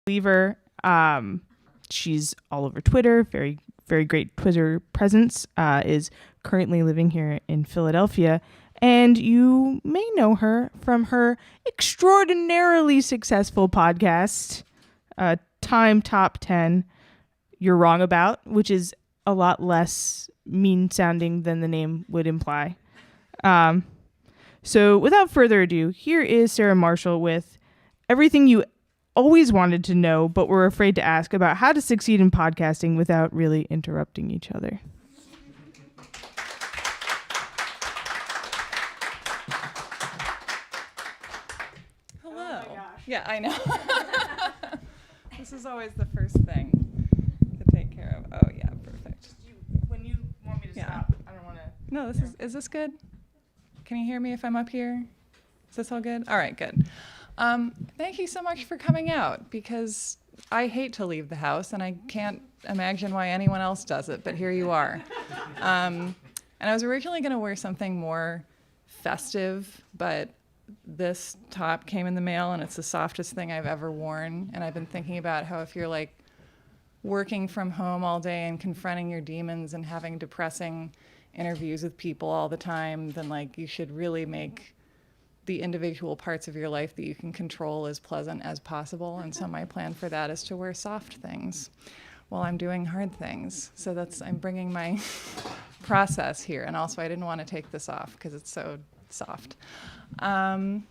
believer. She's all over Twitter, very, very great Twitter presence, is currently living here in Philadelphia. And you may know her from her extraordinarily successful podcast, Time Top 10, You're Wrong About, which is a lot less mean-sounding than the name would imply. So without further ado, here is Sarah Marshall with everything you always wanted to know but were afraid to ask about how to succeed in podcasting without really interrupting each other. Hello. Oh my gosh. Yeah, I know. This is always the first thing to take care of. Oh yeah, perfect. When you want me to stop, I don't want to. No, is this good? Can you hear me if I'm up here? Is this all good? All right, good. Thank you so much for coming out, because I hate to leave the house and I can't imagine why anyone else does it, but here you are. And I was originally going to wear something more festive, but this top came in the mail and it's the softest thing I've ever worn. And I've been thinking about how if you're like working from home all day and confronting your demons and having depressing interviews with people all the time, then like you should really make the individual parts of your life that you can control as pleasant as possible. And so my plan for that is to wear soft things while I'm doing hard things. So I'm bringing my process here. And also I didn't want to take this off because it's so soft. What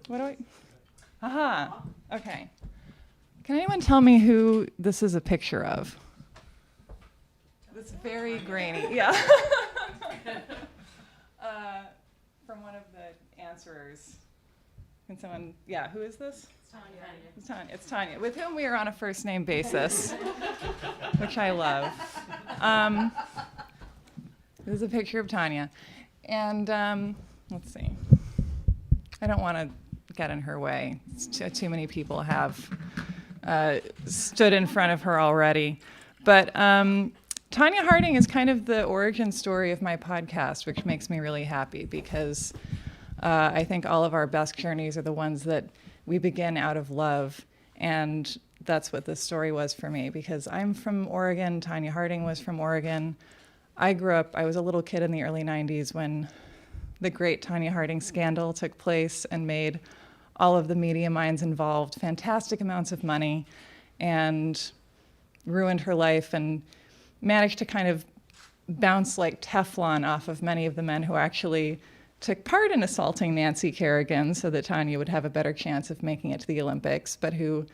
do I? Aha, okay. Can anyone tell me who this is a picture of? It's very grainy, yeah. From one of the answerers. Can someone, yeah, who is this? It's Tonya. It's Tonya, with whom we are on a first name basis, which I love. This is a picture of Tonya. And let's see. I don't want to get in her way. Too many people have stood in front of her already. But Tonya Harding is kind of the origin story of my podcast, which makes me really happy because I think all of our best journeys are the ones that we begin out of love. And that's what this story was for me, because I'm from Oregon. Tonya Harding was from Oregon. I was a little kid in the early 90s when the great Tonya Harding scandal took place and made all of the media minds involved fantastic amounts of money and ruined her life and managed to kind of bounce like Teflon off of many of the men who actually took part in assaulting Nancy Kerrigan so that Tonya would have a better chance of making it to the Olympics, but who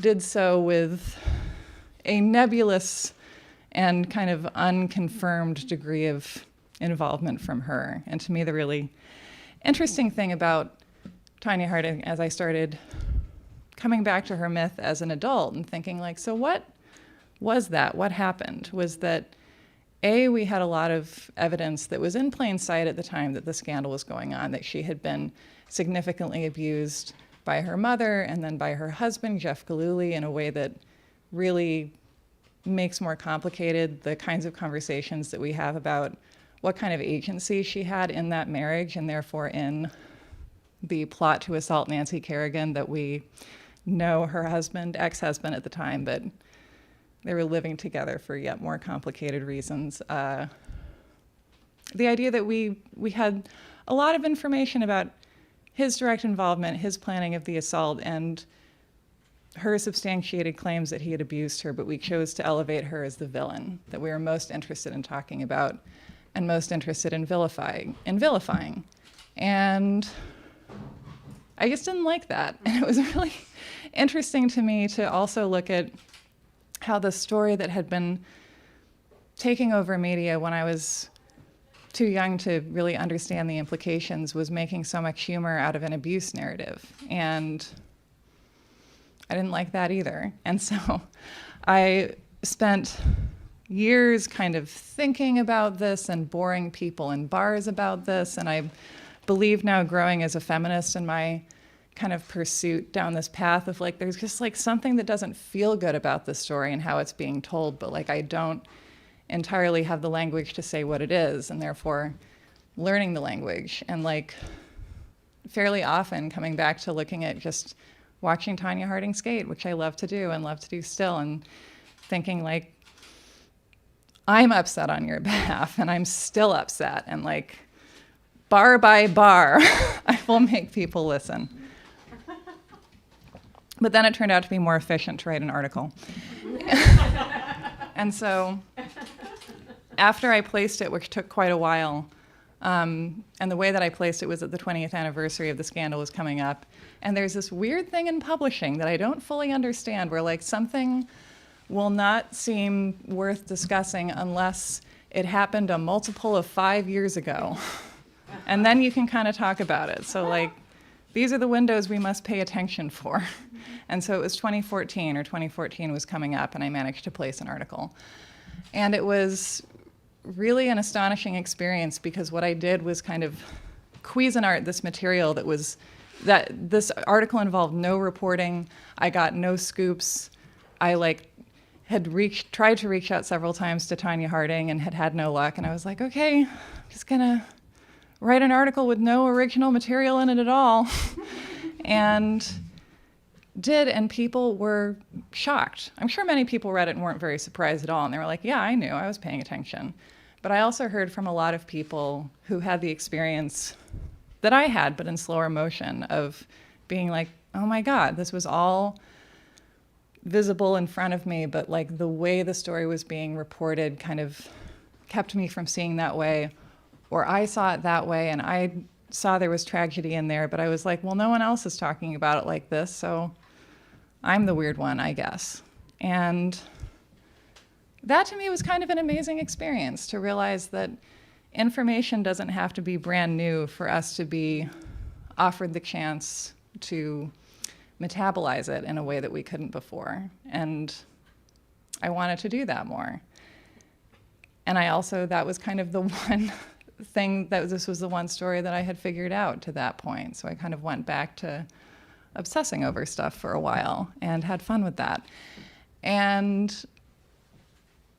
did so with a nebulous and kind of unconfirmed degree of involvement from her. And to me, the really interesting thing about Tonya Harding, as I started coming back to her myth as an adult and thinking like, so what was that? What happened? Was that, A, we had a lot of evidence that was in plain sight at the time that the scandal was going on, that she had been significantly abused by her mother and then by her husband, Jeff Gillooly, in a way that really makes more complicated the kinds of conversations that we have about what kind of agency she had in that marriage, and therefore in the plot to assault Nancy Kerrigan that we know her husband, ex-husband at the time, but they were living together for yet more complicated reasons. The idea that we had a lot of information about his direct involvement, his planning of the assault, and her substantiated claims that he had abused her, but we chose to elevate her as the villain that we were most interested in talking about and most interested in vilifying. And I just didn't like that. And it was really interesting to me to also look at how the story that had been taking over media when I was too young to really understand the implications was making so much humor out of an abuse narrative. And I didn't like that either. And so I spent years kind of thinking about this and boring people in bars about this. And I believe now, growing as a feminist in my kind of pursuit down this path of like, there's just like something that doesn't feel good about the story and how it's being told, but like I don't entirely have the language to say what it is, and therefore learning the language and like fairly often coming back to looking at just watching Tonya Harding skate, which I love to do and love to do still, and thinking like, I'm upset on your behalf and I'm still upset, and like bar by bar, I will make people listen. But then it turned out to be more efficient to write an article. And so after I placed it, which took quite a while, and the way that I placed it was that the 20th anniversary of the scandal was coming up. And there's this weird thing in publishing that I don't fully understand, where like something will not seem worth discussing unless it happened a multiple of 5 years ago. And then you can kind of talk about it. So like, these are the windows we must pay attention for. And so it was 2014, or 2014 was coming up, and I managed to place an article. And it was really an astonishing experience, because what I did was kind of Cuisinart this material that this article involved no reporting. I got no scoops. I tried to reach out several times to Tonya Harding and had no luck. And I was like, okay, I'm just gonna write an article with no original material in it at all. And people were shocked. I'm sure many people read it and weren't very surprised at all. And they were like, yeah, I knew, I was paying attention. But I also heard from a lot of people who had the experience that I had, but in slower motion, of being like, oh my God, this was all visible in front of me, but like the way the story was being reported kind of kept me from seeing that way, or I saw it that way and I saw there was tragedy in there, but I was like, well, no one else is talking about it like this, so I'm the weird one, I guess. And that to me was kind of an amazing experience, to realize that information doesn't have to be brand new for us to be offered the chance to metabolize it in a way that we couldn't before. And I wanted to do that more. And that was kind of the one thing, this was the one story that I had figured out to that point. So I kind of went back to obsessing over stuff for a while and had fun with that. And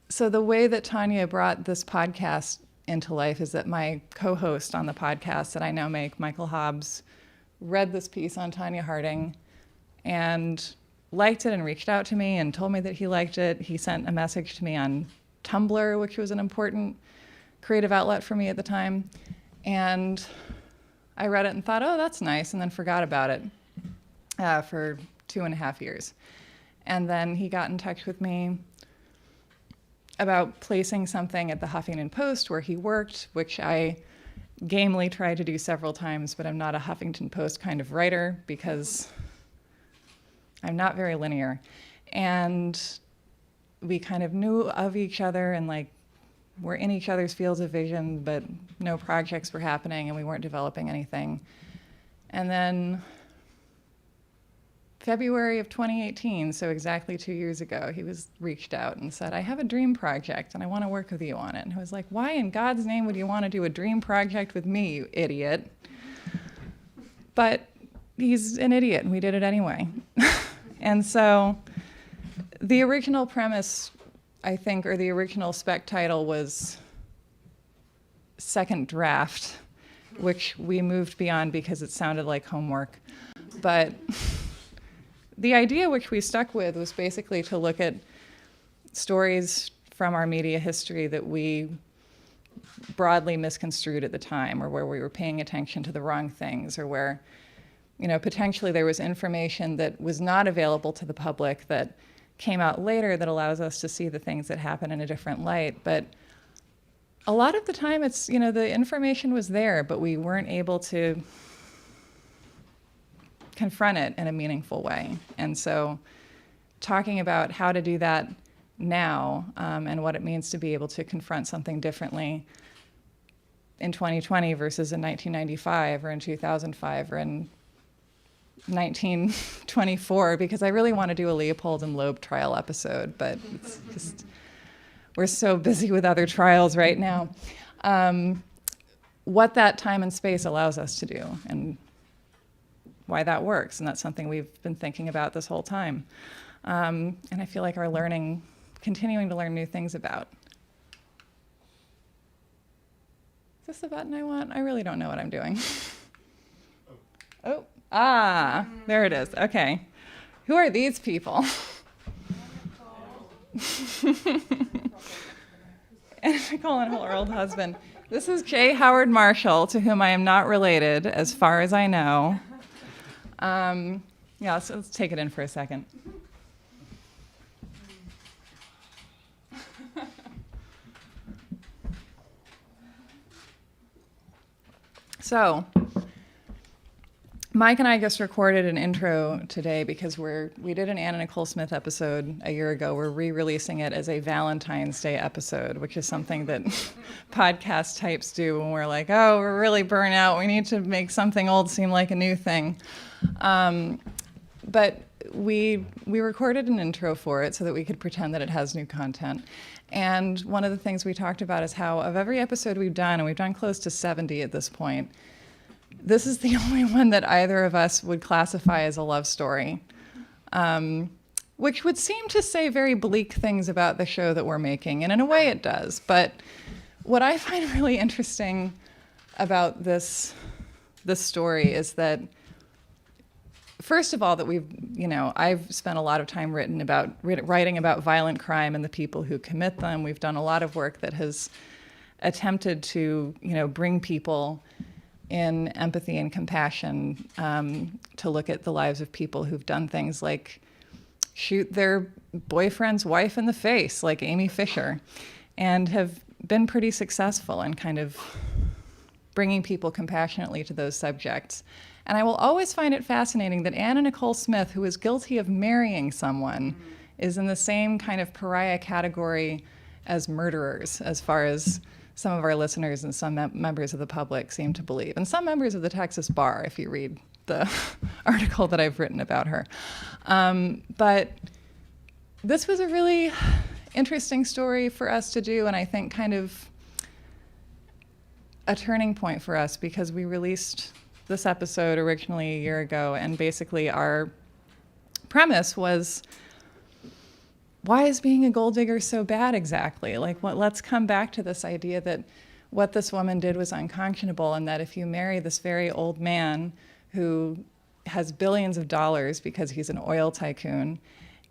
so the way that Tonya brought this podcast into life is that my co-host on the podcast that I now make, Michael Hobbs, read this piece on Tonya Harding and liked it and reached out to me and told me that he liked it. He sent a message to me on Tumblr, which was an important creative outlet for me at the time. And I read it and thought, oh, that's nice, and then forgot about it for 2.5 years. And then he got in touch with me about placing something at the Huffington Post where he worked, which I gamely tried to do several times, but I'm not a Huffington Post kind of writer because I'm not very linear. And we kind of knew of each other and like were in each other's fields of vision, but no projects were happening and we weren't developing anything. And then February of 2018, so exactly 2 years ago, he reached out and said, I have a dream project and I want to work with you on it. And I was like, why in God's name would you want to do a dream project with me, you idiot? But he's an idiot and we did it anyway. And so the original premise, I think, or the original spec title was Second Draft, which we moved beyond because it sounded like homework. But the idea which we stuck with was basically to look at stories from our media history that we broadly misconstrued at the time, or where we were paying attention to the wrong things, or where, potentially there was information that was not available to the public that came out later that allows us to see the things that happen in a different light. But a lot of the time it's, the information was there, but we weren't able to confront it in a meaningful way. And so talking about how to do that now and what it means to be able to confront something differently in 2020 versus in 1995 or in 2005 or in 1924, because I really want to do a Leopold and Loeb trial episode, but it's just, we're so busy with other trials right now. What that time and space allows us to do and why that works, and that's something we've been thinking about this whole time. And I feel like continuing to learn new things about. Is this the button I want? I really don't know what I'm doing. There it is. Okay. Who are these people? And Nicole and her old husband. This is J. Howard Marshall, to whom I am not related, as far as I know. So let's take it in for a second. So, Mike and I just recorded an intro today because we did an Anna Nicole Smith episode a year ago. We're re-releasing it as a Valentine's Day episode, which is something that podcast types do when we're like, oh, we're really burnt out. We need to make something old seem like a new thing. But we recorded an intro for it so that we could pretend that it has new content. And one of the things we talked about is how of every episode we've done, and we've done close to 70 at this point, this is the only one that either of us would classify as a love story, which would seem to say very bleak things about the show that we're making, and in a way it does. But what I find really interesting about this story is that, first of all, that I've spent a lot of time writing about violent crime and the people who commit them. We've done a lot of work that has attempted to, bring people in empathy and compassion, to look at the lives of people who've done things like shoot their boyfriend's wife in the face, like Amy Fisher, and have been pretty successful in kind of bringing people compassionately to those subjects. And I will always find it fascinating that Anna Nicole Smith, who is guilty of marrying someone, is in the same kind of pariah category as murderers, as far as some of our listeners and some members of the public seem to believe. And some members of the Texas bar, if you read the article that I've written about her. But this was a really interesting story for us to do, and I think kind of a turning point for us, because we released this episode originally a year ago, and basically our premise was, why is being a gold digger so bad exactly? Let's come back to this idea that what this woman did was unconscionable, and that if you marry this very old man who has billions of dollars because he's an oil tycoon,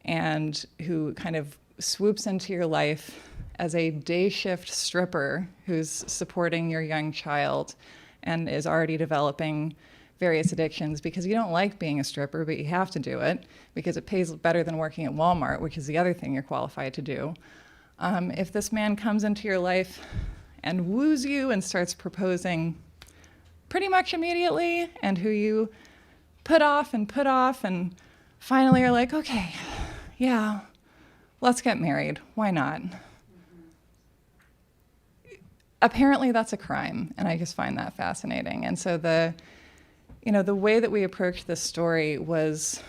and who kind of swoops into your life as a day shift stripper who's supporting your young child and is already developing various addictions because you don't like being a stripper, but you have to do it because it pays better than working at Walmart, which is the other thing you're qualified to do. If this man comes into your life and woos you and starts proposing pretty much immediately, and who you put off and finally are like, okay, yeah, let's get married. Why not? Apparently that's a crime, and I just find that fascinating. And so the way that we approached this story was,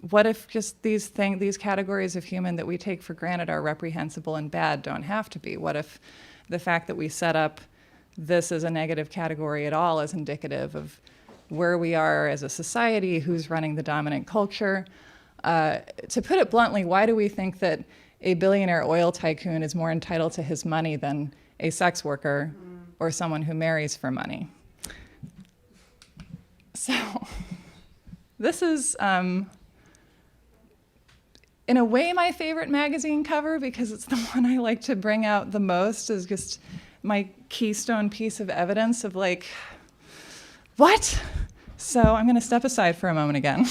what if just these categories of human that we take for granted are reprehensible and bad don't have to be? What if the fact that we set up this as a negative category at all is indicative of where we are as a society, who's running the dominant culture? To put it bluntly, why do we think that a billionaire oil tycoon is more entitled to his money than a sex worker or someone who marries for money? So this is, in a way, my favorite magazine cover, because it's the one I like to bring out the most as just my keystone piece of evidence of like, what? So I'm going to step aside for a moment again.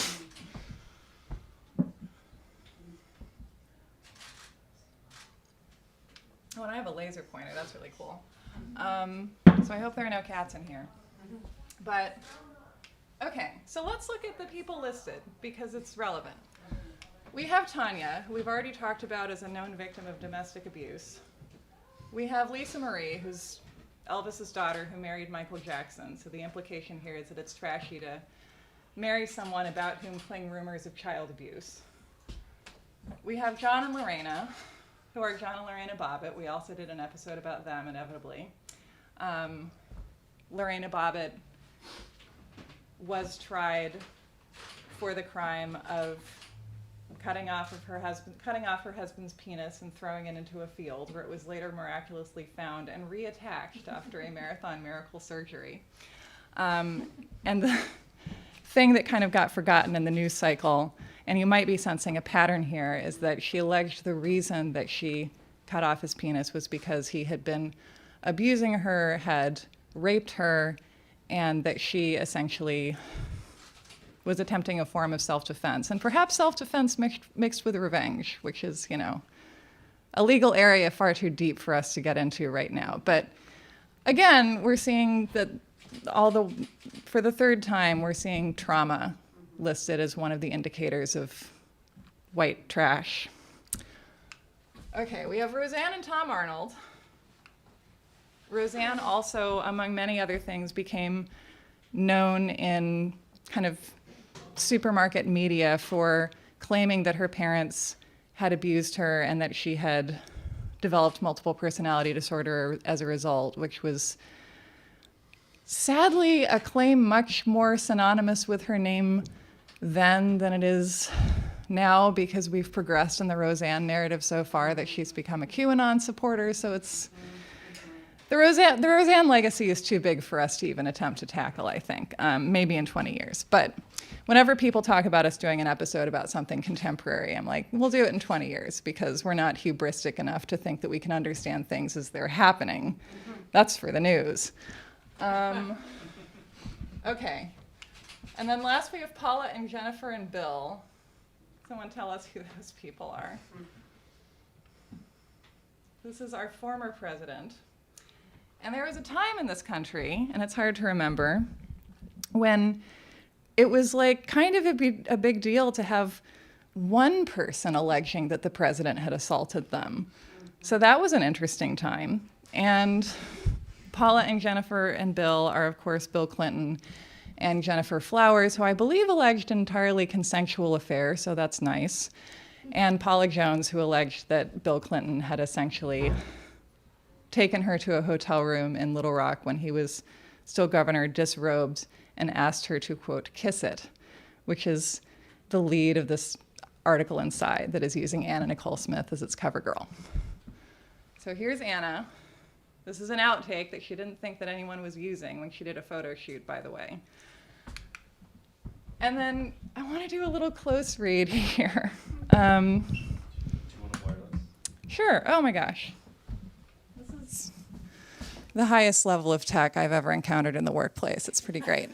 Oh, and I have a laser pointer. That's really cool. So I hope there are no cats in here. But, okay, so let's look at the people listed, because it's relevant. We have Tonya, who we've already talked about as a known victim of domestic abuse. We have Lisa Marie, who's Elvis's daughter, who married Michael Jackson. So the implication here is that it's trashy to marry someone about whom cling rumors of child abuse. We have John and Lorena, who are John and Lorena Bobbitt. We also did an episode about them, inevitably. Lorena Bobbitt was tried for the crime of cutting off her husband's penis and throwing it into a field, where it was later miraculously found and reattached after a marathon miracle surgery. And thing that kind of got forgotten in the news cycle, and you might be sensing a pattern here, is that she alleged the reason that she cut off his penis was because he had been abusing her, had raped her, and that she essentially was attempting a form of self-defense, and perhaps self-defense mixed with revenge, which is, you know, a legal area far too deep for us to get into right now. But again, we're seeing that for the third time, we're seeing trauma listed as one of the indicators of white trash. Okay, we have Roseanne and Tom Arnold. Roseanne also, among many other things, became known in kind of supermarket media for claiming that her parents had abused her and that she had developed multiple personality disorder as a result, which was sadly a claim much more synonymous with her name then than it is now, because we've progressed in the Roseanne narrative so far that she's become a QAnon supporter. So it's the Roseanne legacy is too big for us to even attempt to tackle, I think, maybe in 20 years. But whenever people talk about us doing an episode about something contemporary, I'm like, we'll do it in 20 years because we're not hubristic enough to think that we can understand things as they're happening. That's for the news. Okay. And then last we have Paula and Jennifer and Bill. Someone tell us who those people are. This is our former president. And there was a time in this country, and it's hard to remember, when it was like kind of a big deal to have one person alleging that the president had assaulted them. So that was an interesting time. And Paula and Jennifer and Bill are, of course, Bill Clinton and Jennifer Flowers, who I believe alleged an entirely consensual affair, so that's nice. And Paula Jones, who alleged that Bill Clinton had essentially taken her to a hotel room in Little Rock when he was still governor, disrobed, and asked her to, quote, kiss it, which is the lead of this article inside that is using Anna Nicole Smith as its cover girl. So here's Anna. This is an outtake that she didn't think that anyone was using when she did a photo shoot, by the way. And then I want to do a little close read here. Do you want to wireless? Sure. Oh my gosh. This is the highest level of tech I've ever encountered in the workplace. It's pretty great.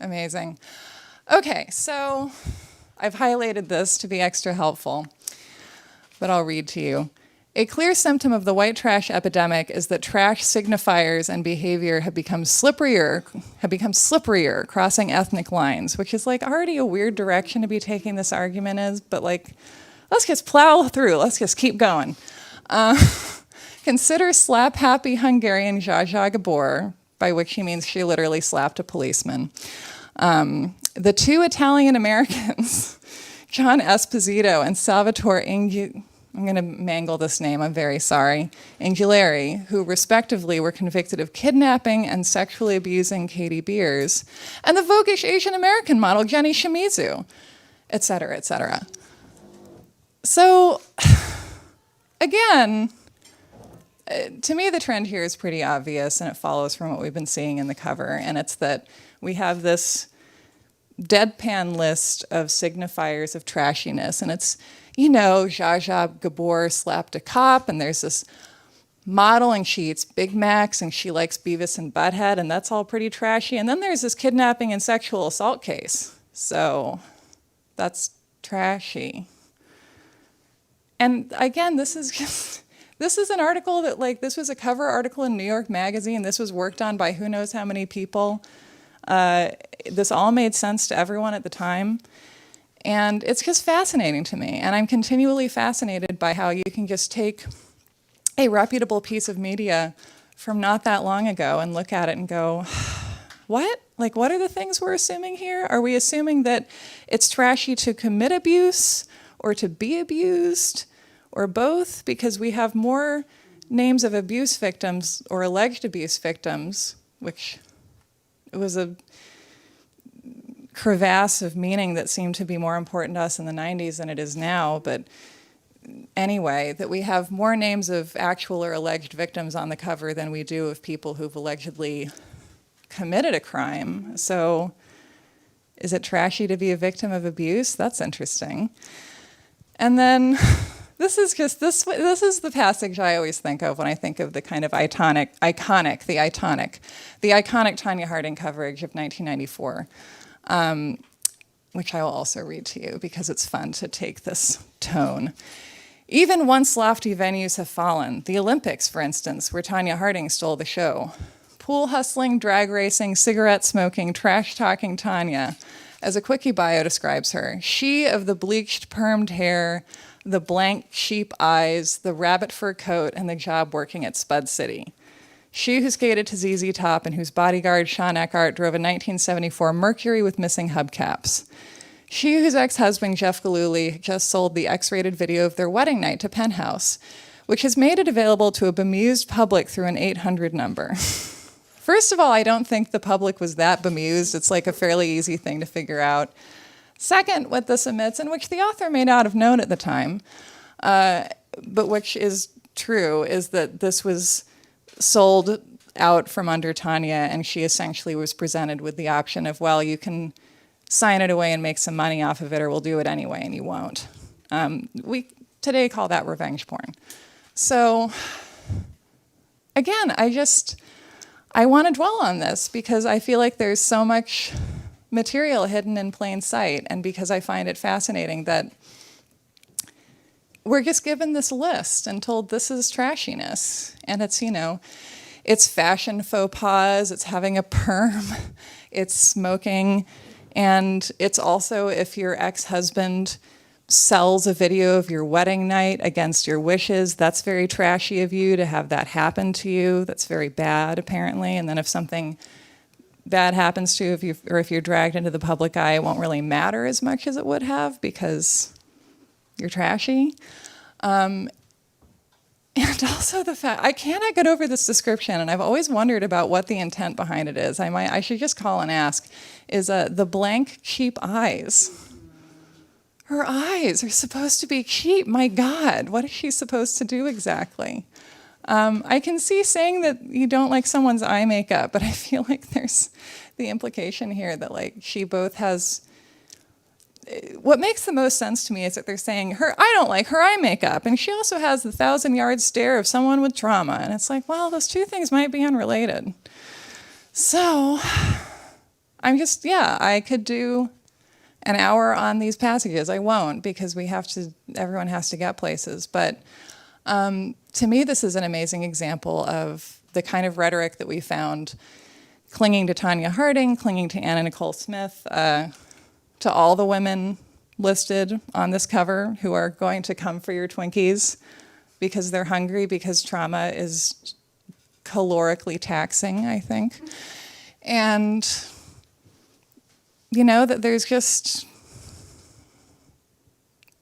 Amazing. Okay, so I've highlighted this to be extra helpful, but I'll read to you. A clear symptom of the white trash epidemic is that trash signifiers and behavior have become slipperier, crossing ethnic lines, which is like already a weird direction to be taking this argument is, but like, let's just plow through, let's just keep going. Consider slap-happy Hungarian Zsa Gabor, by which she means she literally slapped a policeman. The two Italian Americans, John Esposito and Salvatore I'm going to mangle this name, I'm very sorry, Angiolari, who respectively were convicted of kidnapping and sexually abusing Katie Beers, and the voguish Asian American model Jenny Shimizu, et cetera, et cetera. So, again, to me the trend here is pretty obvious, and it follows from what we've been seeing in the cover, and it's that we have this deadpan list of signifiers of trashiness, and it's, you know, Zsa Gabor slapped a cop, and there's this model, and she eats Big Macs, and she likes Beavis and Butthead, and that's all pretty trashy. And then there's this kidnapping and sexual assault case. So that's trashy. And again, this is an article that, like, this was a cover article in New York Magazine. This was worked on by who knows how many people. This all made sense to everyone at the time. And it's just fascinating to me. And I'm continually fascinated by how you can just take a reputable piece of media from not that long ago and look at it and go, what? Like, what are the things we're assuming here? Are we assuming that it's trashy to commit abuse or to be abused or both? Because we have more names of abuse victims or alleged abuse victims, which was a crevasse of meaning that seemed to be more important to us in the 90s than it is now. But anyway, that we have more names of actual or alleged victims on the cover than we do of people who've allegedly committed a crime. So Is it trashy to be a victim of abuse? That's interesting. And then this is the passage I always think of when I think of the kind of iconic Tonya Harding coverage of 1994, which I will also read to you because it's fun to take this tone. Even once lofty venues have fallen, the Olympics, for instance, where Tonya Harding stole the show. Pool hustling, drag racing, cigarette smoking, trash-talking Tonya, as a quickie bio describes her. She of the bleached, permed hair, the blank sheep eyes, the rabbit fur coat, and the job working at Spud City. She who skated to ZZ Top and whose bodyguard, Sean Eckhart, drove a 1974 Mercury with missing hubcaps. She whose ex-husband, Jeff Gillooly, just sold the X-rated video of their wedding night to Penthouse, which has made it available to a bemused public through an 800 number. First of all, I don't think the public was that bemused. It's like a fairly easy thing to figure out. Second, what this omits, and which the author may not have known at the time, but which is true, is that this was sold out from under Tonya, and she essentially was presented with the option of, well, you can sign it away and make some money off of it, or we'll do it anyway, and you won't. We today call that revenge porn. So, again, I want to dwell on this because I feel like there's so much material hidden in plain sight, and because I find it fascinating that we're just given this list and told this is trashiness, and it's, it's fashion faux pas, it's having a perm, it's smoking, and it's also if your ex-husband sells a video of your wedding night against your wishes, that's very trashy of you to have that happen to you. That's very bad, apparently. And then if something bad happens to you, if you're dragged into the public eye, it won't really matter as much as it would have because you're trashy. And also the fact, I cannot get over this description, and I've always wondered about what the intent behind it is. I should just call and ask, is the blank sheep eyes. Her eyes are supposed to be cheap. My God, what is she supposed to do exactly? I can see saying that you don't like someone's eye makeup, but I feel like there's the implication here that she both has. What makes the most sense to me is that they're saying I don't like her eye makeup, and she also has the 1,000-yard stare of someone with trauma, and it's like, well, those two things might be unrelated. So, I could do an hour on these passages. I won't because everyone has to get places. But to me, this is an amazing example of the kind of rhetoric that we found clinging to Tonya Harding, clinging to Anna Nicole Smith, to all the women listed on this cover who are going to come for your Twinkies because they're hungry, because trauma is calorically taxing, I think. And that there's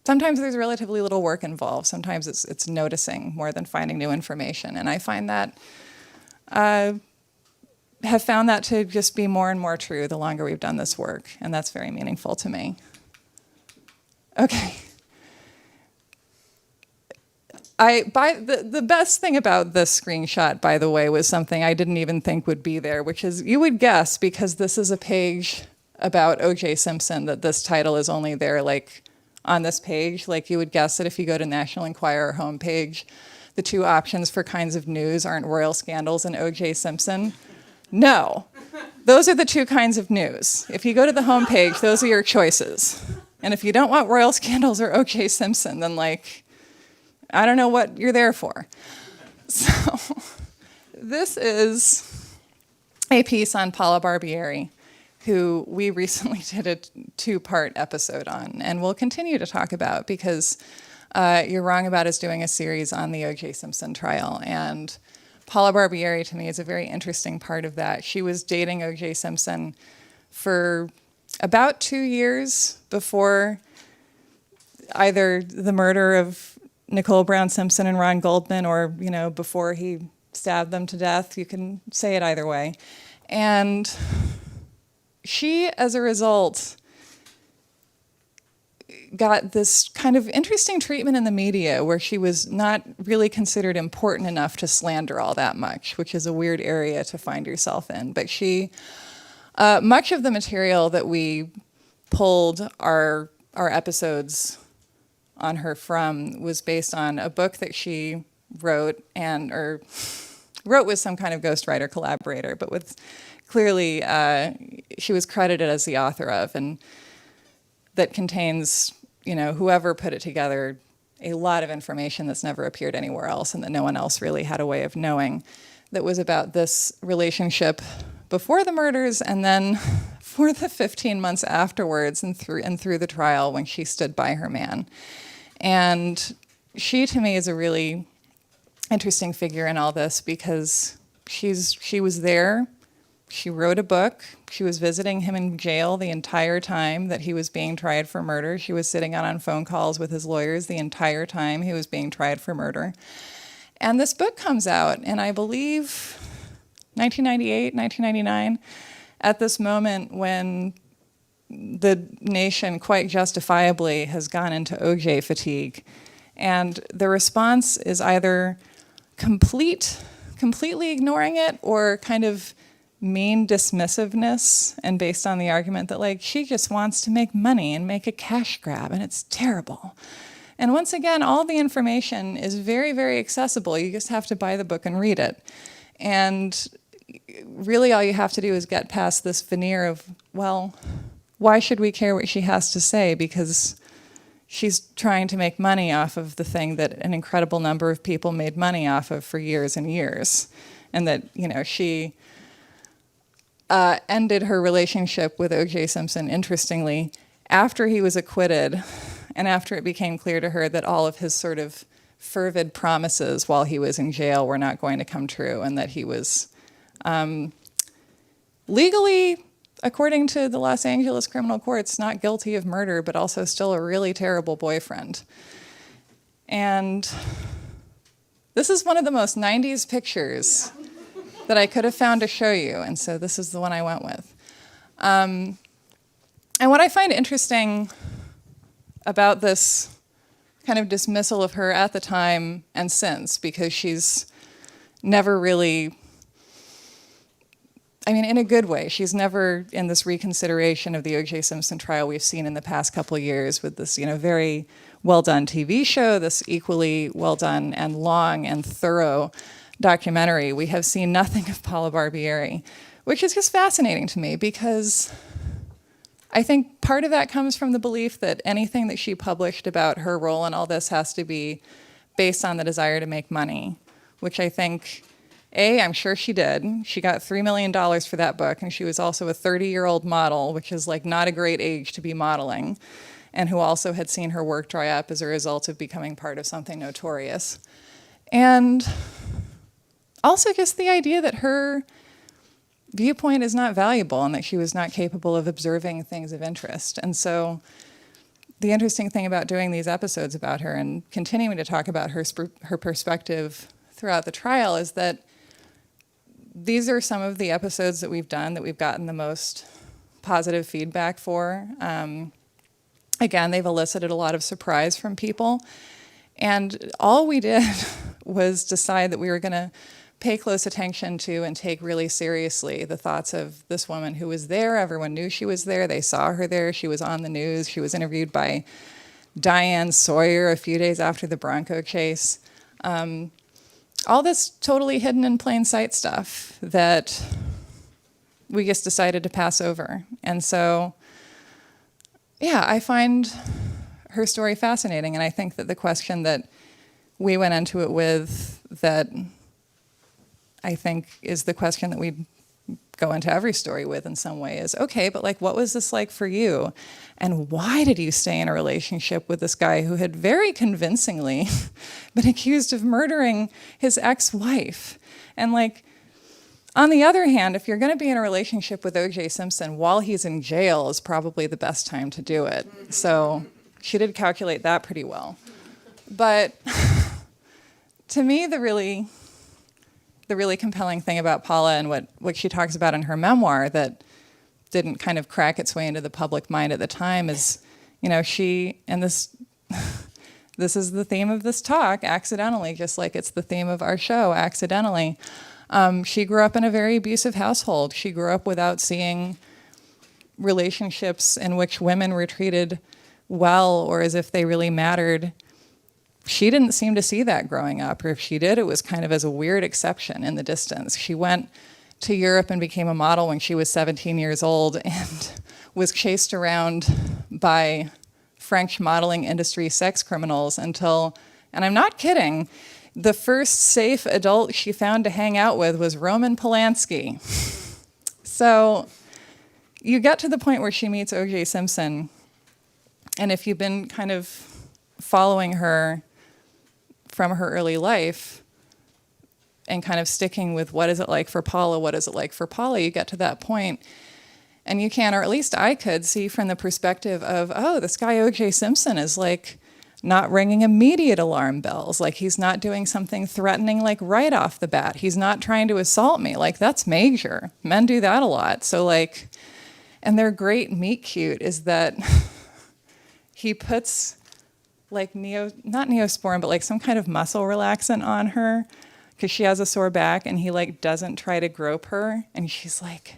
sometimes there's relatively little work involved. Sometimes it's noticing more than finding new information. And I find that, have found that to just be more and more true the longer we've done this work. And that's very meaningful to me. Okay. The best thing about this screenshot, by the way, was something I didn't even think would be there, which is, you would guess, because this is a page about O.J. Simpson, that this title is only there on this page. You would guess that if you go to National Enquirer homepage, the two options for kinds of news aren't royal scandals and O.J. Simpson. No, those are the two kinds of news. If you go to the homepage, those are your choices. And if you don't want royal scandals or O.J. Simpson, then I don't know what you're there for. So this is a piece on Paula Barbieri, who we recently did a 2-part episode on, and we'll continue to talk about because you're wrong about us doing a series on the O.J. Simpson trial. And Paula Barbieri, to me, is a very interesting part of that. She was dating O.J. Simpson for about 2 years before either the murder of Nicole Brown Simpson and Ron Goldman, or before he stabbed them to death. You can say it either way. And she, as a result, got this kind of interesting treatment in the media where she was not really considered important enough to slander all that much, which is a weird area to find yourself in. But she, much of the material that we pulled our episodes on her from was based on a book that she wrote wrote with some kind of ghostwriter collaborator, but with clearly she was credited as the author of, and that contains, whoever put it together, a lot of information that's never appeared anywhere else and that no one else really had a way of knowing, that was about this relationship before the murders and then for the 15 months afterwards and through the trial when she stood by her man. And she, to me, is a really interesting figure in all this because she was there. She wrote a book. She was visiting him in jail the entire time that he was being tried for murder. She was sitting on phone calls with his lawyers the entire time he was being tried for murder. And this book comes out in, I believe, 1998, 1999, at this moment when the nation quite justifiably has gone into OJ fatigue. And the response is either completely ignoring it or kind of mean dismissiveness and based on the argument that she just wants to make money and make a cash grab and it's terrible. And once again, all the information is very, very accessible. You just have to buy the book and read it. And really all you have to do is get past this veneer of, well, why should we care what she has to say? Because she's trying to make money off of the thing that an incredible number of people made money off of for years and years. And that, she ended her relationship with O.J. Simpson, interestingly, after he was acquitted and after it became clear to her that all of his sort of fervid promises while he was in jail were not going to come true and that he was legally, according to the Los Angeles criminal courts, not guilty of murder, but also still a really terrible boyfriend. And this is one of the most 90s pictures that I could have found to show you, and so this is the one I went with. And what I find interesting about this kind of dismissal of her at the time and since, because she's never really, in a good way, she's never in this reconsideration of the O.J. Simpson trial we've seen in the past couple of years with this, very well-done TV show, this equally well-done and long and thorough documentary. We have seen nothing of Paula Barbieri, which is just fascinating to me because I think part of that comes from the belief that anything that she published about her role in all this has to be based on the desire to make money, which I think, I'm sure she did. She got $3 million for that book, and she was also a 30-year-old model, which is not a great age to be modeling, and who also had seen her work dry up as a result of becoming part of something notorious. And also just the idea that her viewpoint is not valuable and that she was not capable of observing things of interest. And so the interesting thing about doing these episodes about her and continuing to talk about her perspective throughout the trial is that these are some of the episodes that we've done that we've gotten the most positive feedback for. Again, they've elicited a lot of surprise from people. And all we did was decide that we were going to pay close attention to and take really seriously the thoughts of this woman who was there. Everyone knew she was there. They saw her there. She was on the news. She was interviewed by Diane Sawyer a few days after the Bronco chase. All this totally hidden in plain sight stuff that we just decided to pass over. And so, I find her story fascinating. And I think that the question that we went into it with that I think is the question that we go into every story with in some way is, okay, but what was this like for you? And why did you stay in a relationship with this guy who had very convincingly been accused of murdering his ex-wife? And on the other hand, if you're going to be in a relationship with O.J. Simpson while he's in jail is probably the best time to do it. So she did calculate that pretty well. But to me, the really compelling thing about Paula and what she talks about in her memoir that didn't kind of crack its way into the public mind at the time is, she, and this is the theme of this talk, accidentally, just like it's the theme of our show, accidentally. She grew up in a very abusive household. She grew up without seeing relationships in which women were treated well or as if they really mattered, she didn't seem to see that growing up, or if she did, it was kind of as a weird exception in the distance. She went to Europe and became a model when she was 17 years old and was chased around by French modeling industry sex criminals until, and I'm not kidding, the first safe adult she found to hang out with was Roman Polanski. So you get to the point where she meets O.J. Simpson, and if you've been kind of following her from her early life and kind of sticking with what is it like for Paula, what is it like for Paula, you get to that point, and you can, or at least I could, see from the perspective of, oh, this guy O.J. Simpson is like not ringing immediate alarm bells, like he's not doing something threatening like right off the bat. He's not trying to assault me, like that's major. Men do that a lot. So like, and their great meet cute is that he puts like not Neosporin, but like some kind of muscle relaxant on her because she has a sore back, and he like doesn't try to grope her, and she's like,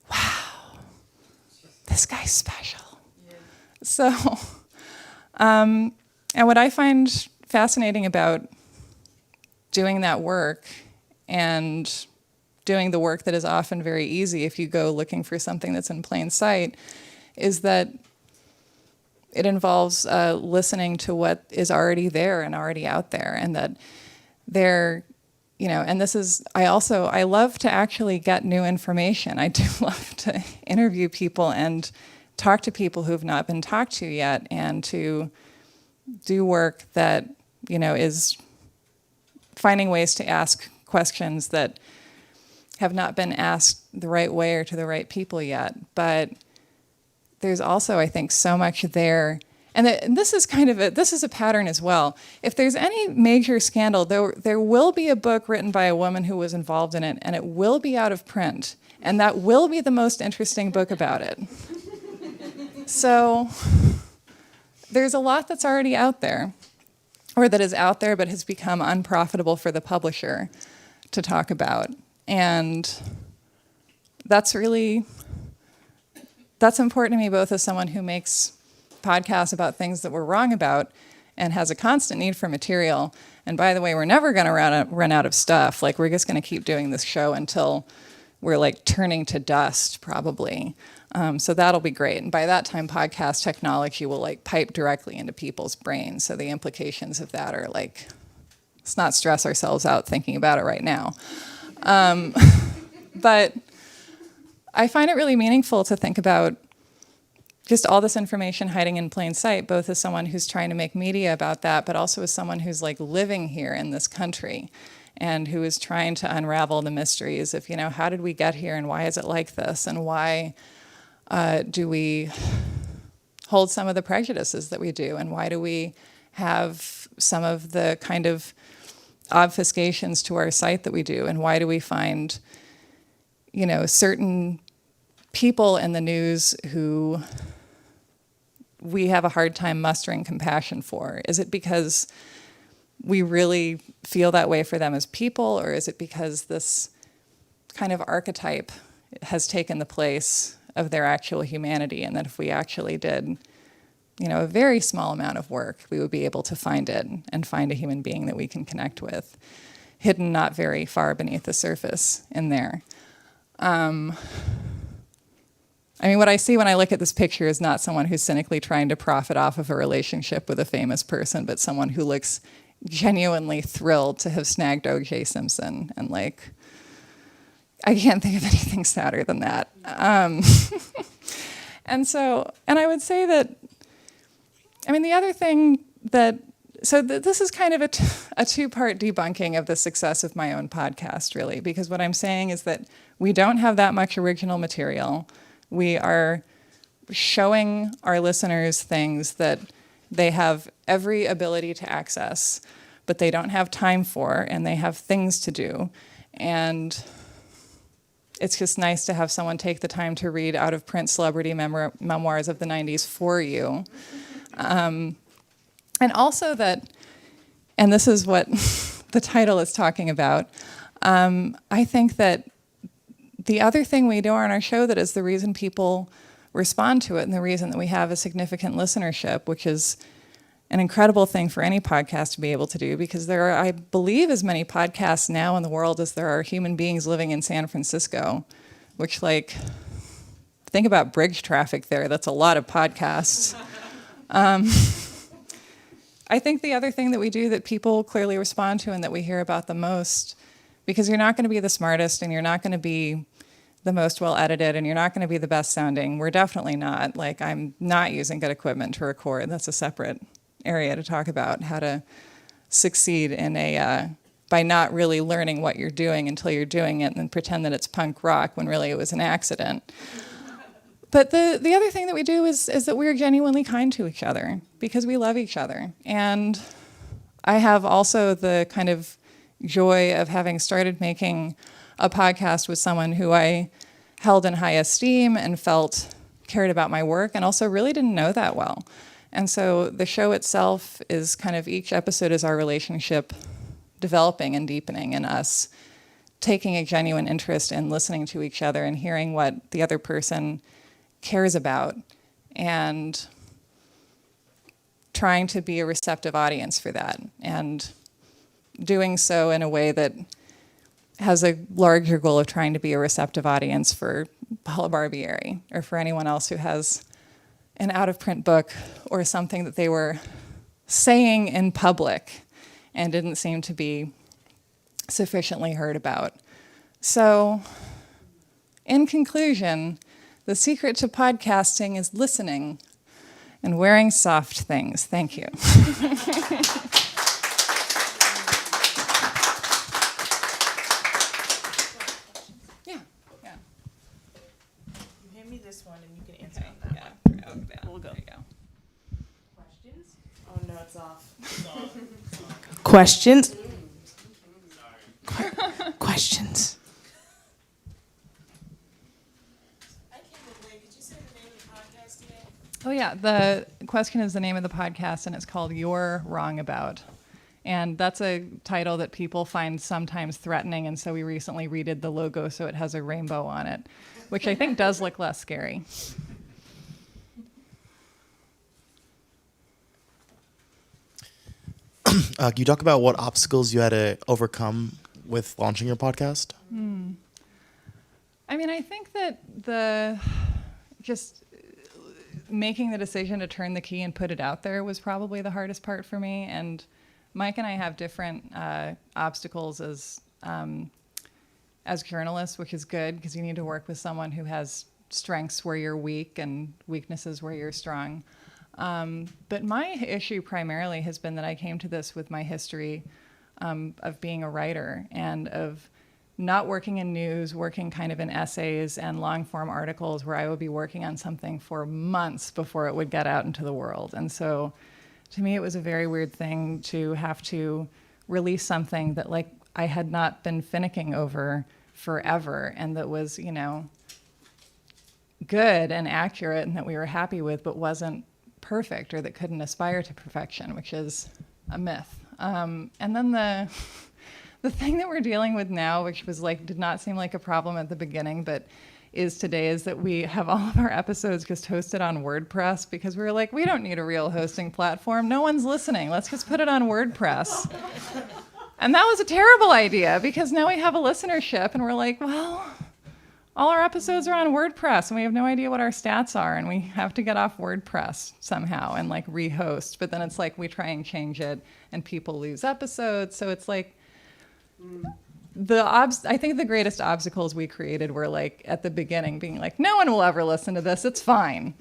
wow, this guy's special. Yeah. So, and what I find fascinating about doing that work and doing the work that is often very easy if you go looking for something that's in plain sight is that it involves listening to what is already there and already out there, and that they're, you know, and this is, I love to actually get new information. I do love to interview people and talk to people who've not been talked to yet, and to do work that, you know, is finding ways to ask questions that have not been asked the right way or to the right people yet. But there's also, I think, so much there. And this is kind of this is a pattern as well. If there's any major scandal, there will be a book written by a woman who was involved in it, and it will be out of print. And that will be the most interesting book about it. So there's a lot that's already out there, or that is out there but has become unprofitable for the publisher to talk about. And that's important to me, both as someone who makes podcasts about things that we're wrong about and has a constant need for material. And by the way, we're never going to run out of stuff. Like, we're just going to keep doing this show until we're like turning to dust, probably. So that'll be great. And by that time, podcast technology will like pipe directly into people's brains. So the implications of that are like, let's not stress ourselves out thinking about it right now. But I find it really meaningful to think about just all this information hiding in plain sight, both as someone who's trying to make media about that, but also as someone who's like living here in this country and who is trying to unravel the mysteries of, you know, how did we get here and why is it like this, and why do we hold some of the prejudices that we do, and why do we have some of the kind of obfuscations to our site that we do, and why do we find, you know, certain people in the news who we have a hard time mustering compassion for? Is it because we really feel that way for them as people, or is it because this kind of archetype has taken the place of their actual humanity, and that if we actually did, you know, a very small amount of work, we would be able to find it and find a human being that we can connect with, hidden not very far beneath the surface in there. I mean, what I see when I look at this picture is not someone who's cynically trying to profit off of a relationship with a famous person, but someone who looks genuinely thrilled to have snagged O.J. Simpson. And like, I can't think of anything sadder than that. And I would say that, I mean, the other thing that, this is kind of a two-part debunking of the success of my own podcast, really, because what I'm saying is that we don't have that much original material. We are showing our listeners things that they have every ability to access, but they don't have time for, and they have things to do. And it's just nice to have someone take the time to read out-of-print celebrity memoirs of the 90s for you. And also that, and this is what the title is talking about, I think that the other thing we do on our show that is the reason people respond to it, and the reason that we have a significant listenership, which is an incredible thing for any podcast to be able to do, because there are, I believe, as many podcasts now in the world as there are human beings living in San Francisco, which, like, think about bridge traffic there. That's a lot of podcasts. I think the other thing that we do that people clearly respond to and that we hear about the most, because you're not going to be the smartest and you're not going to be the most well edited and you're not going to be the best sounding. We're definitely not. Like, I'm not using good equipment to record. That's a separate area to talk about, how to succeed in by not really learning what you're doing until you're doing it and then pretend that it's punk rock when really it was an accident. But the other thing that we do is that we're genuinely kind to each other because we love each other. And I have also the kind of joy of having started making a podcast with someone who I held in high esteem and felt cared about my work and also really didn't know that well. And so the show itself is kind of, each episode is our relationship developing and deepening, and us taking a genuine interest in listening to each other and hearing what the other person cares about and trying to be a receptive audience for that, and doing so in a way that has a larger goal of trying to be a receptive audience for Paula Barbieri or for anyone else who has an out-of-print book or something that they were saying in public and didn't seem to be sufficiently heard about. So, in conclusion, the secret to podcasting is listening and wearing soft things. Thank you. Yeah. You hand me this one and you can answer on that Yeah. one. We'll go. There you go. Questions? Oh no, it's off. Questions? Questions. Oh yeah, the question is the name of the podcast, and it's called You're Wrong About. And that's a title that people find sometimes threatening, and so we recently redid the logo so it has a rainbow on it, which I think does look less scary. Can you talk about what obstacles you had to overcome with launching your podcast? I mean, I think that just making the decision to turn the key and put it out there was probably the hardest part for me. And Mike and I have different obstacles as journalists, which is good because you need to work with someone who has strengths where you're weak and weaknesses where you're strong. But my issue primarily has been that I came to this with my history of being a writer and of not working in news, working kind of in essays and long-form articles where I would be working on something for months before it would get out into the world. And so to me, it was a very weird thing to have to release something that, like, I had not been finicking over forever and that was, you know, good and accurate and that we were happy with, but wasn't perfect or that couldn't aspire to perfection, which is a myth. And then the thing that we're dealing with now, which was like, did not seem like a problem at the beginning, but is today, is that we have all of our episodes just hosted on WordPress because we were like, we don't need a real hosting platform. No one's listening. Let's just put it on WordPress. And that was a terrible idea because now we have a listenership and we're like, well, all our episodes are on WordPress and we have no idea what our stats are and we have to get off WordPress somehow and like rehost. But then it's like we try and change it and people lose episodes. So it's like, I think the greatest obstacles we created were like at the beginning being like, no one will ever listen to this, it's fine.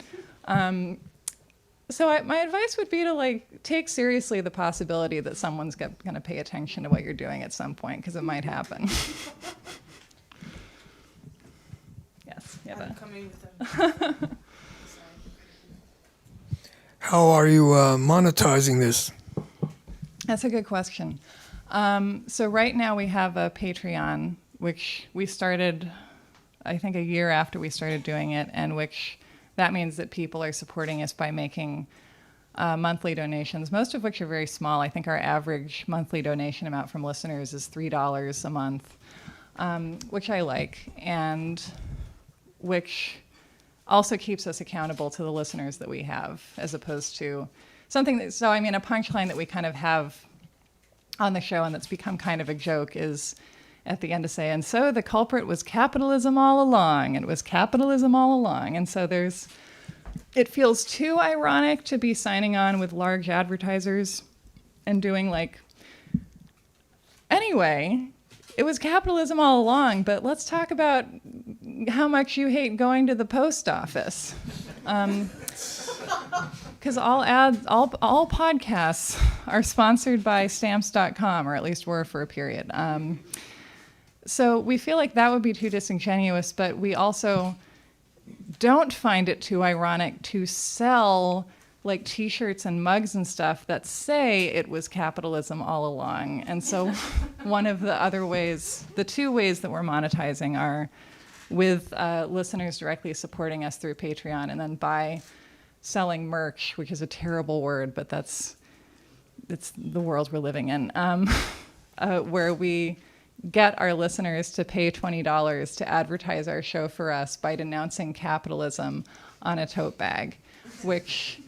So my advice would be to like take seriously the possibility that someone's going to pay attention to what you're doing at some point because it might happen. Yes. I'm coming with them. How are you monetizing this? That's a good question. So right now we have a Patreon, which we started, I think, a year after we started doing it, and which that means that people are supporting us by making monthly donations, most of which are very small. I think our average monthly donation amount from listeners is $3 a month, which I like, and which also keeps us accountable to the listeners that we have, as opposed to something that, so I mean, a punchline that we kind of have on the show and that's become kind of a joke is at the end to say, and so the culprit was capitalism all along. It was capitalism all along. And so it feels too ironic to be signing on with large advertisers and doing like, anyway, it was capitalism all along, but let's talk about how much you hate going to the post office. Because all podcasts are sponsored by stamps.com, or at least were for a period. So we feel like that would be too disingenuous, but we also don't find it too ironic to sell like t-shirts and mugs and stuff that say it was capitalism all along. And so one of the other ways, the two ways that we're monetizing are with listeners directly supporting us through Patreon, and then by selling merch, which is a terrible word, but it's the world we're living in, where we get our listeners to pay $20 to advertise our show for us by denouncing capitalism on a tote bag, which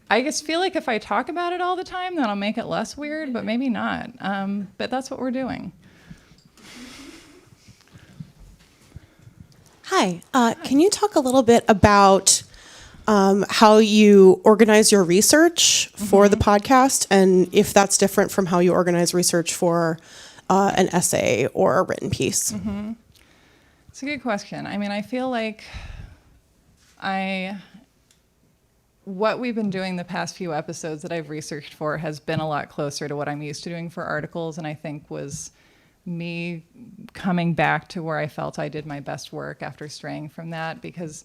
I just feel like if I talk about it all the time, that'll make it less weird, but maybe not. But that's what we're doing. Hi. Can you talk a little bit about how you organize your research for the podcast, and if that's different from how you organize research for an essay or a written piece? It's a good question. I mean, I feel like what we've been doing the past few episodes that I've researched for has been a lot closer to what I'm used to doing for articles, and I think was me coming back to where I felt I did my best work after straying from that, because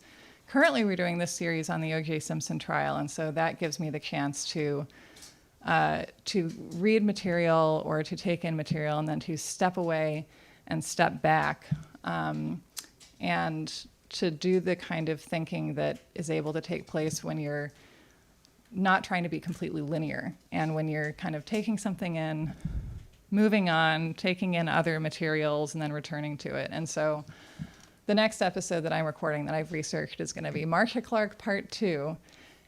currently we're doing this series on the O.J. Simpson trial, and so that gives me the chance to read material or to take in material and then to step away and step back and to do the kind of thinking that is able to take place when you're not trying to be completely linear, and when you're kind of taking something in, moving on, taking in other materials, and then returning to it. And so the next episode that I'm recording that I've researched is going to be Marcia Clark Part 2.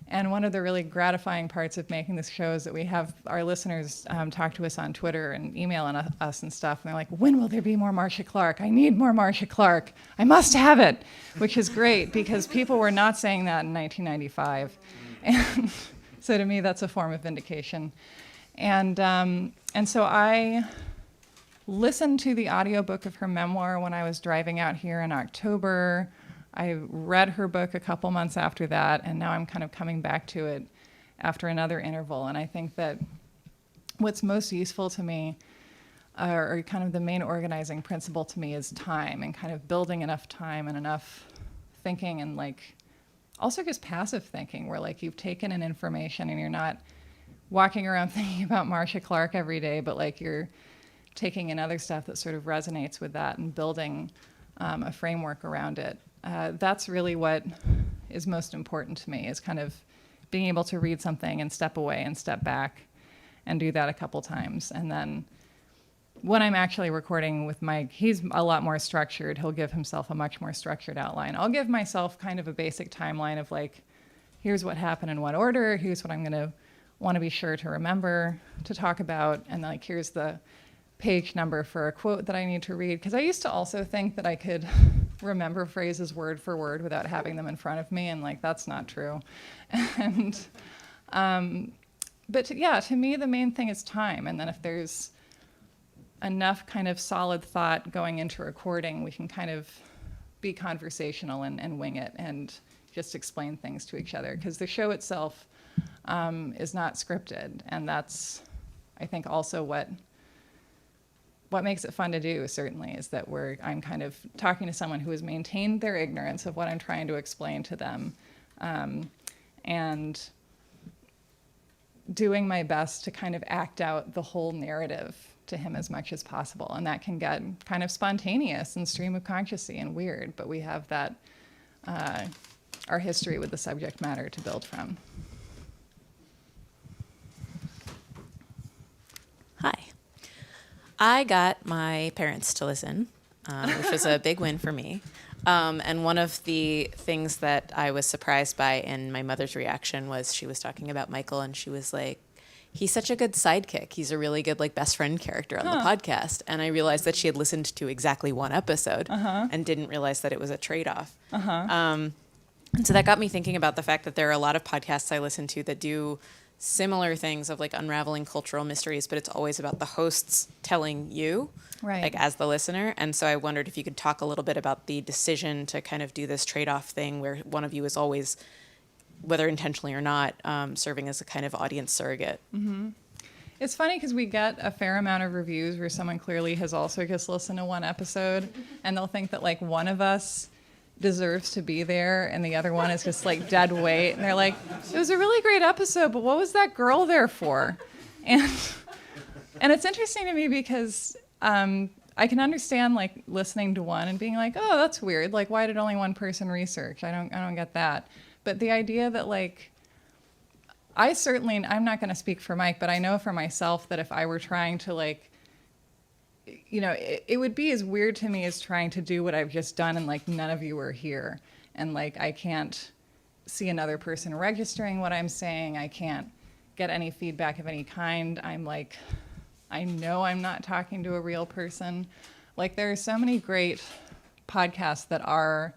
And one of the really gratifying parts of making this show is that we have our listeners talk to us on Twitter and emailing us and stuff. And they're like, when will there be more Marcia Clark? I need more Marcia Clark. I must have it, which is great because people were not saying that in 1995. And so to me, that's a form of vindication. And so I listened to the audiobook of her memoir when I was driving out here in October. I read her book a couple months after that, and now I'm kind of coming back to it after another interval. And I think that what's most useful to me, or kind of the main organizing principle to me, is time, and kind of building enough time and enough thinking, and like also just passive thinking, where like you've taken in information and you're not walking around thinking about Marcia Clark every day, but like you're taking in other stuff that sort of resonates with that and building a framework around it. That's really what is most important to me, is kind of being able to read something and step away and step back and do that a couple times. And then when I'm actually recording with Mike, he's a lot more structured. He'll give himself a much more structured outline. I'll give myself kind of a basic timeline of like, here's what happened in what order, here's what I'm going to want to be sure to remember to talk about, and like here's the page number for a quote that I need to read. Because I used to also think that I could remember phrases word for word without having them in front of me, and like that's not true. And but to me the main thing is time, and then if there's enough kind of solid thought going into recording, we can kind of be conversational and wing it and just explain things to each other, because the show itself is not scripted, and that's I think also what makes it fun to do, certainly, is that I'm kind of talking to someone who has maintained their ignorance of what I'm trying to explain to them, and doing my best to kind of act out the whole narrative to him as much as possible. And that can get kind of spontaneous and stream of consciousness and weird, but we have that, our history with the subject matter to build from. Hi. I got my parents to listen, which was a big win for me. And one of the things that I was surprised by in my mother's reaction was she was talking about Michael, and she was like, he's such a good sidekick. He's a really good like best friend character on the podcast. And I realized that she had listened to exactly one episode and didn't realize that it was a trade-off. And so that got me thinking about the fact that there are a lot of podcasts I listen to that do similar things of like unraveling cultural mysteries, but it's always about the hosts telling you, like as the listener. And so I wondered if you could talk a little bit about the decision to kind of do this trade-off thing where one of you is always, whether intentionally or not, serving as a kind of audience surrogate. It's funny because we get a fair amount of reviews where someone clearly has also just listened to one episode, and they'll think that like one of us deserves to be there and the other one is just like dead weight, and they're like, it was a really great episode, but what was that girl there for? And it's interesting to me because I can understand like listening to one and being like, oh, that's weird, like why did only one person research? I don't get that. But the idea that like, I'm not going to speak for Mike, but I know for myself that if I were trying to like, you know, it would be as weird to me as trying to do what I've just done and like none of you are here. And like, I can't see another person registering what I'm saying. I can't get any feedback of any kind. I'm like, I know I'm not talking to a real person. Like there are so many great podcasts that are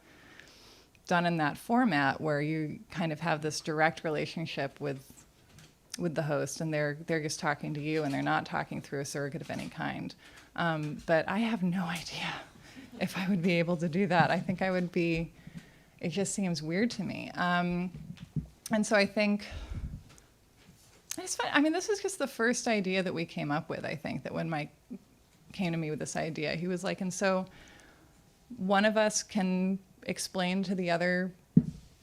done in that format where you kind of have this direct relationship with the host, and they're just talking to you and they're not talking through a surrogate of any kind. But I have no idea if I would be able to do that. I think I would be, it just seems weird to me. And so I think, I mean, this is just the first idea that we came up with, I think, that when Mike came to me with this idea, he was like, and so one of us can explain to the other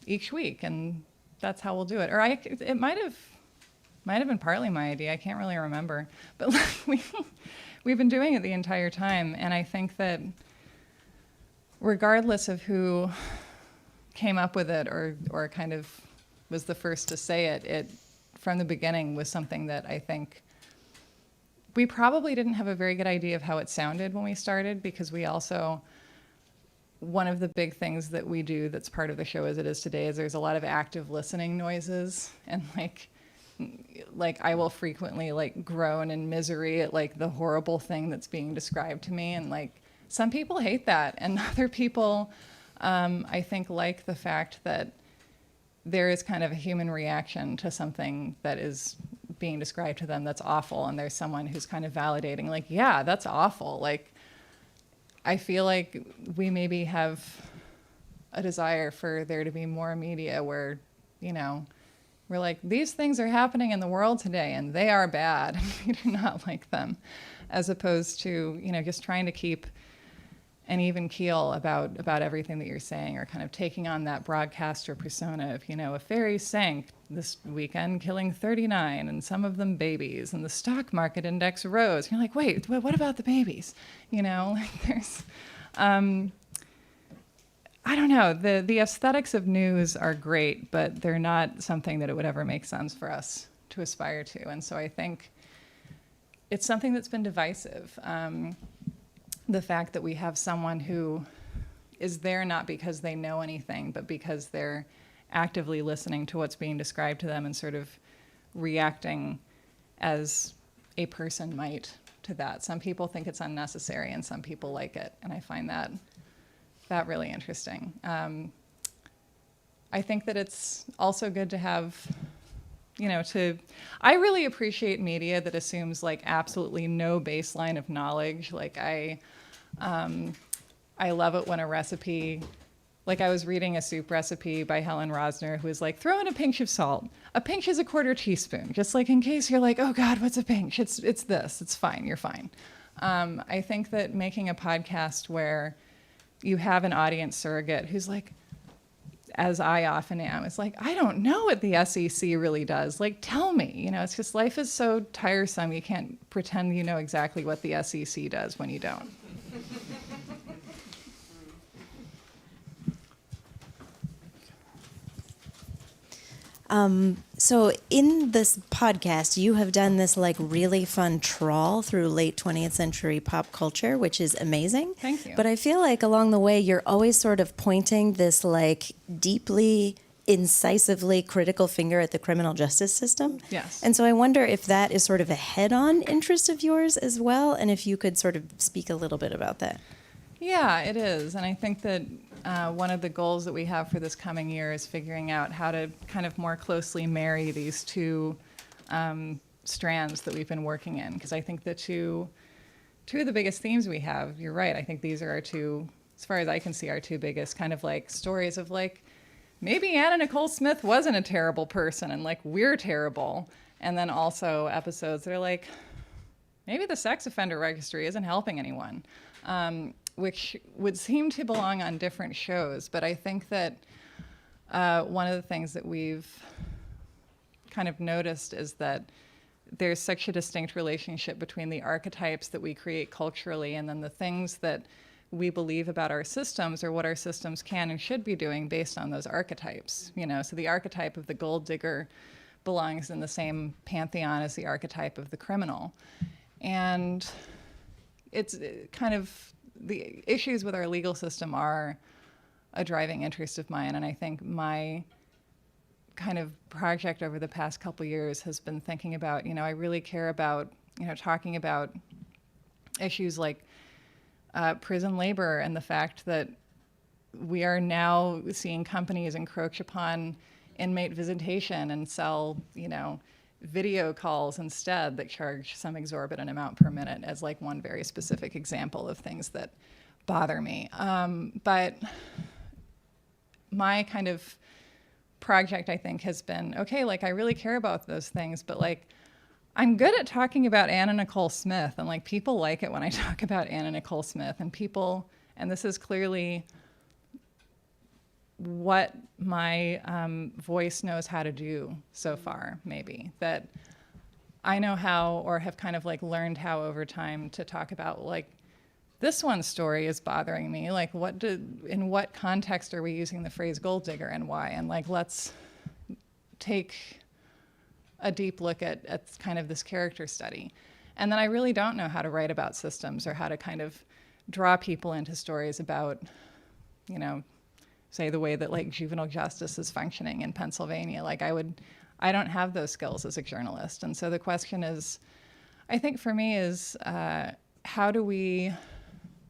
each week, and that's how we'll do it. Or it might have been partly my idea. I can't really remember, but like we've been doing it the entire time, and I think that regardless of who came up with it or kind of was the first to say it, it from the beginning was something that I think we probably didn't have a very good idea of how it sounded when we started, because we also, one of the big things that we do that's part of the show as it is today is there's a lot of active listening noises, and like I will frequently like groan in misery at like the horrible thing that's being described to me, and like some people hate that, and other people I think like the fact that there is kind of a human reaction to something that is being described to them that's awful, and there's someone who's kind of validating like, yeah, that's awful. Like I feel like we maybe have a desire for there to be more media where, you know, we're like, these things are happening in the world today and they are bad and we do not like them, as opposed to, you know, just trying to keep an even keel about everything that you're saying, or kind of taking on that broadcaster persona of, you know, a ferry sank this weekend, killing 39, and some of them babies, and the stock market index rose. And you're like, wait, what about the babies? You know, like there's, I don't know, the aesthetics of news are great, but they're not something that it would ever make sense for us to aspire to. And so I think it's something that's been divisive. The fact that we have someone who is there not because they know anything, but because they're actively listening to what's being described to them and sort of reacting as a person might to that. Some people think it's unnecessary and some people like it, and I find that really interesting. I think that it's also good to have, you know, I really appreciate media that assumes like absolutely no baseline of knowledge. Like I love it when a recipe, like I was reading a soup recipe by Helen Rosner who was like, throw in a pinch of salt. A pinch is a quarter teaspoon, just like in case you're like, oh God, what's a pinch? It's this, it's fine, you're fine. I think that making a podcast where you have an audience surrogate who's like, as I often am, it's like, I don't know what the SEC really does. Like, tell me. You know, it's just life is so tiresome. You can't pretend you know exactly what the SEC does when you don't. So in this podcast, you have done this like really fun trawl through late 20th century pop culture, which is amazing. Thank you. But I feel like along the way, you're always sort of pointing this like deeply, incisively critical finger at the criminal justice system. Yes. And so I wonder if that is sort of a head-on interest of yours as well, and if you could sort of speak a little bit about that. Yeah, it is. And I think that one of the goals that we have for this coming year is figuring out how to kind of more closely marry these two strands that we've been working in. Because I think the two of the biggest themes we have, you're right, I think these are our two, as far as I can see, our two biggest kind of like stories of like, maybe Anna Nicole Smith wasn't a terrible person and like we're terrible. And then also episodes that are like, maybe the sex offender registry isn't helping anyone. Which would seem to belong on different shows. But I think that one of the things that we've kind of noticed is that there's such a distinct relationship between the archetypes that we create culturally and then the things that we believe about our systems or what our systems can and should be doing based on those archetypes. You know, so the archetype of the gold digger belongs in the same pantheon as the archetype of the criminal. And it's kind of, the issues with our legal system are a driving interest of mine, and I think my kind of project over the past couple years has been thinking about, I really care about, talking about issues like prison labor and the fact that we are now seeing companies encroach upon inmate visitation and sell, video calls instead that charge some exorbitant amount per minute as like one very specific example of things that bother me. But my kind of project, I think, has been, okay, like I really care about those things, but like I'm good at talking about Anna Nicole Smith, and like people like it when I talk about Anna Nicole Smith, and people, and this is clearly what my voice knows how to do so far, maybe. That I know how, or have kind of like learned how over time to talk about like, this one story is bothering me. Like in what context are we using the phrase gold digger and why? And like, let's take a deep look at kind of this character study. And then I really don't know how to write about systems or how to kind of draw people into stories about, say the way that like juvenile justice is functioning in Pennsylvania. Like I don't have those skills as a journalist. And so the question is, I think for me is how do we,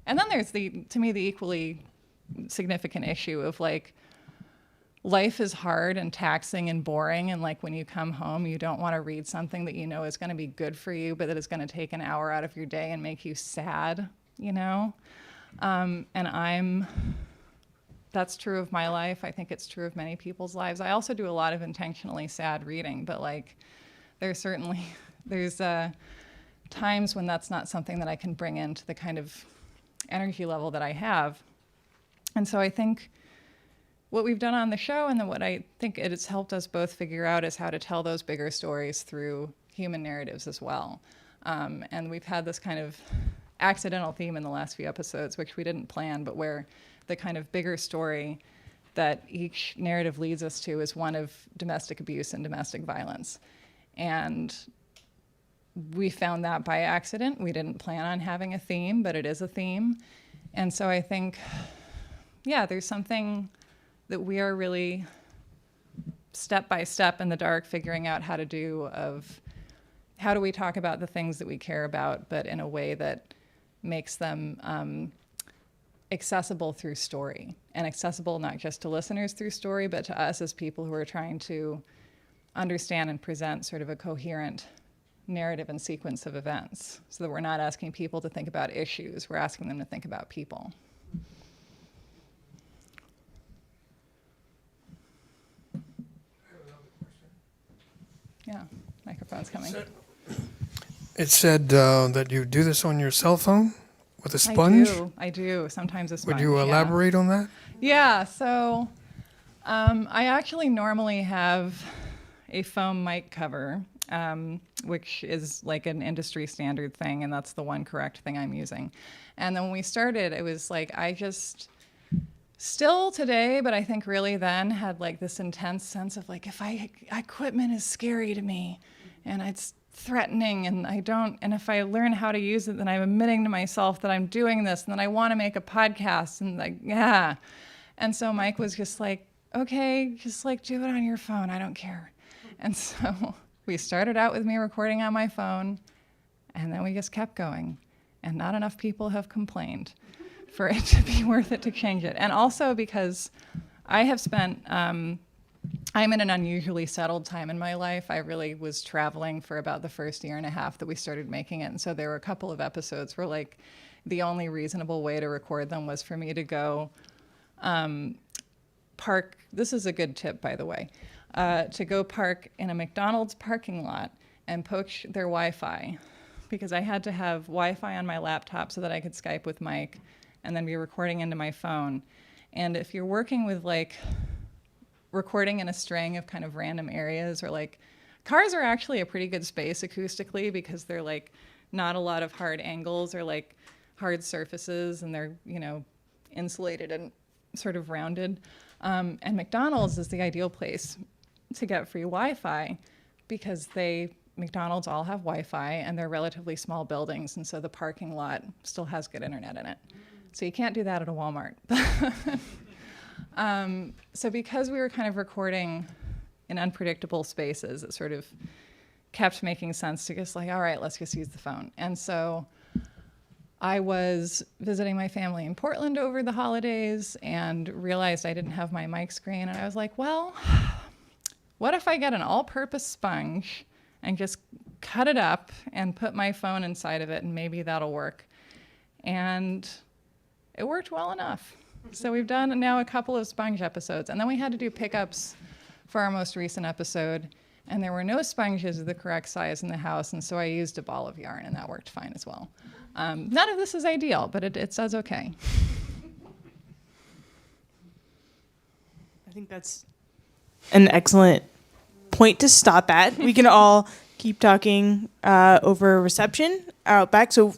and then there's to me, the equally significant issue of like, life is hard and taxing and boring. And like when you come home, you don't want to read something that you know is going to be good for you, but that is going to take an hour out of your day and make you sad, And that's true of my life. I think it's true of many people's lives. I also do a lot of intentionally sad reading, but like there's times when that's not something that I can bring into the kind of energy level that I have. And so I think what we've done on the show, and then what I think it has helped us both figure out, is how to tell those bigger stories through human narratives as well. And we've had this kind of accidental theme in the last few episodes, which we didn't plan, but where the kind of bigger story that each narrative leads us to is one of domestic abuse and domestic violence. And we found that by accident. We didn't plan on having a theme, but it is a theme. And so I think, there's something that we are really step by step in the dark figuring out how to do, of how do we talk about the things that we care about, but in a way that makes them accessible through story, and accessible not just to listeners through story, but to us as people who are trying to understand and present sort of a coherent narrative and sequence of events, so that we're not asking people to think about issues, we're asking them to think about people. Yeah, microphone's coming. It said that you do this on your cell phone with a sponge. I do. Sometimes a sponge. Would you elaborate on that? Yeah, so I actually normally have a foam mic cover, which is like an industry standard thing, and that's the one correct thing I'm using. And then when we started, it was like I just still today, but I think really then had like this intense sense of like, if equipment is scary to me and it's threatening and and if I learn how to use it, then I'm admitting to myself that I'm doing this and then I want to make a podcast and like, yeah. And so Mike was just like, okay, just like do it on your phone. I don't care. And so we started out with me recording on my phone and then we just kept going. And not enough people have complained for it to be worth it to change it. And also because I have spent, I'm in an unusually settled time in my life. I really was traveling for about the first year and a half that we started making it. And so there were a couple of episodes where like the only reasonable way to record them was for me to go park. This is a good tip, by the way, to go park in a McDonald's parking lot and poach their Wi-Fi, because I had to have Wi-Fi on my laptop so that I could Skype with Mike and then be recording into my phone. And if you're working with like recording in a string of kind of random areas, or like cars are actually a pretty good space acoustically because they're like not a lot of hard angles or like hard surfaces, and they're, you know, insulated and sort of rounded. And McDonald's is the ideal place to get free Wi-Fi because McDonald's all have Wi-Fi and they're relatively small buildings, and so the parking lot still has good internet in it. So you can't do that at a Walmart. So because we were kind of recording in unpredictable spaces, it sort of kept making sense to just like, all right, let's just use the phone. And so I was visiting my family in Portland over the holidays and realized I didn't have my mic screen. And I was like, well, what if I get an all-purpose sponge and just cut it up and put my phone inside of it, and maybe that'll work. And it worked well enough. So we've done now a couple of sponge episodes, and then we had to do pickups for our most recent episode, and there were no sponges of the correct size in the house, and so I used a ball of yarn, and that worked fine as well. None of this is ideal, but it does okay. I think that's an excellent point to stop at. We can all keep talking over reception out back. So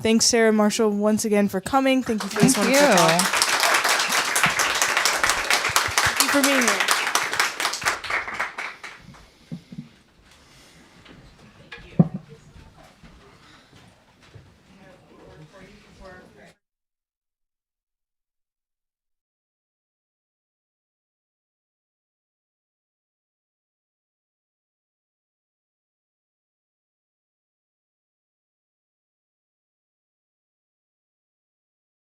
thanks, Sarah Marshall, once again for coming. Thank you for this wonderful talk. Thank you for being here.